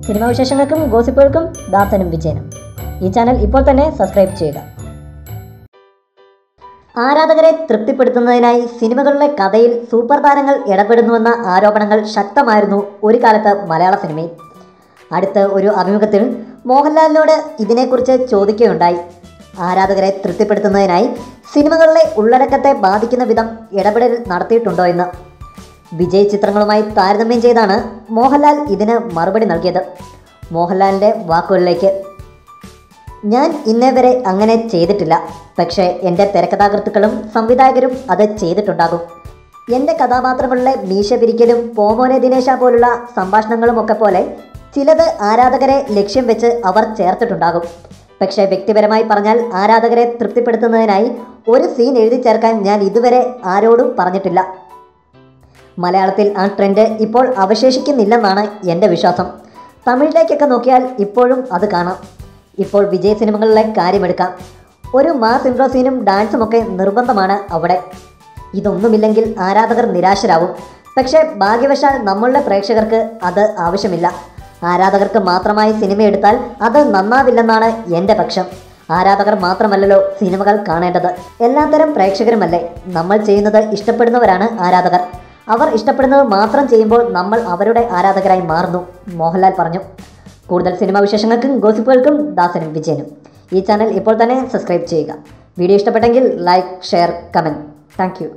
Cinema വിശേഷങ്ങൾക്കും ഗോസിപ്പുകൾക്കും ദാസനും വിജയനും. ഈ channel ഇപ്പോൾ തന്നെ സബ്സ്ക്രൈബ് ചെയ്യുക. ആരാധകരെ തൃപ്തിപ്പെടുത്തുന്നതിനായി സിനിമകളിലെ കഥയിൽ സൂപ്പർ താരങ്ങൾ ഇടപെടുന്നുവെന്ന ആരോപണങ്ങൾ ശക്തമായിരുന്നു ഒരു കാലത്ത് മലയാള സിനിമയിൽ. അടുത്ത ഒരു അഭിമുഖത്തിൽ മോഹൻലാലിനോട് ഇതിനെക്കുറിച്ച് ചോദിക്കുകയുണ്ടായി. ആരാധകരെ തൃപ്തിപ്പെടുത്തുന്നതിനായി സിനിമകളിലെ ഉള്ളടക്കത്തെ ബാധിക്കുന്ന വിധം ഇടപെടൽ നടത്തിയിട്ടുണ്ടോ എന്ന്. വിജയ് ചിത്രങ്ങളുമായി താരതമ്യം ചെയ്താണ് മോഹൻലാൽ ഇതിന് മറുപടി നൽകിയത്. മോഹൻലാലിൻ്റെ വാക്കുകളിലേക്ക്: ഞാൻ ഇന്നേ വരെ അങ്ങനെ ചെയ്തിട്ടില്ല. പക്ഷേ എൻ്റെ തിരക്കഥാകൃത്തുക്കളും സംവിധായകരും അത് ചെയ്തിട്ടുണ്ടാകും. എൻ്റെ കഥാപാത്രങ്ങളിലെ മീശ പിരിക്കലും പോമോനെ ദിനേശ പോലുള്ള സംഭാഷണങ്ങളുമൊക്കെ പോലെ ചിലത് ആരാധകരെ ലക്ഷ്യം വെച്ച് അവർ ചേർത്തിട്ടുണ്ടാകും. പക്ഷേ വ്യക്തിപരമായി പറഞ്ഞാൽ ആരാധകരെ തൃപ്തിപ്പെടുത്തുന്നതിനായി ഒരു സീൻ എഴുതി ചേർക്കാൻ ഞാൻ ഇതുവരെ ആരോടും പറഞ്ഞിട്ടില്ല. മലയാളത്തിൽ ആ ട്രെൻഡ് ഇപ്പോൾ അവശേഷിക്കുന്നില്ലെന്നാണ് എൻ്റെ വിശ്വാസം. തമിഴിലേക്കൊക്കെ നോക്കിയാൽ ഇപ്പോഴും അത് കാണാം. ഇപ്പോൾ വിജയ് സിനിമകളിലെ കാര്യമെടുക്കാം. ഒരു മാസ് ഇൻട്രോ സീനും ഡാൻസുമൊക്കെ നിർബന്ധമാണ് അവിടെ. ഇതൊന്നുമില്ലെങ്കിൽ ആരാധകർ നിരാശരാകും. പക്ഷേ ഭാഗ്യവശാൽ നമ്മളുടെ പ്രേക്ഷകർക്ക് അത് ആവശ്യമില്ല. ആരാധകർക്ക് മാത്രമായി സിനിമ എടുത്താൽ അത് നന്നാവില്ലെന്നാണ് എൻ്റെ പക്ഷം. ആരാധകർ മാത്രമല്ലല്ലോ സിനിമകൾ കാണേണ്ടത്, എല്ലാത്തരം പ്രേക്ഷകരുമല്ലേ. നമ്മൾ ചെയ്യുന്നത് ഇഷ്ടപ്പെടുന്നവരാണ് ആരാധകർ. അവർ ഇഷ്ടപ്പെടുന്നത് മാത്രം ചെയ്യുമ്പോൾ നമ്മൾ അവരുടെ ആരാധകരായി മാറുന്നു, മോഹൻലാൽ പറഞ്ഞു. കൂടുതൽ സിനിമാ വിശേഷങ്ങൾക്കും ഗോസിപ്പുകൾക്കും ദാസനും വിജയനും. ഈ ചാനൽ ഇപ്പോൾ തന്നെ സബ്സ്ക്രൈബ് ചെയ്യുക. വീഡിയോ ഇഷ്ടപ്പെട്ടെങ്കിൽ like, share, comment. Thank you.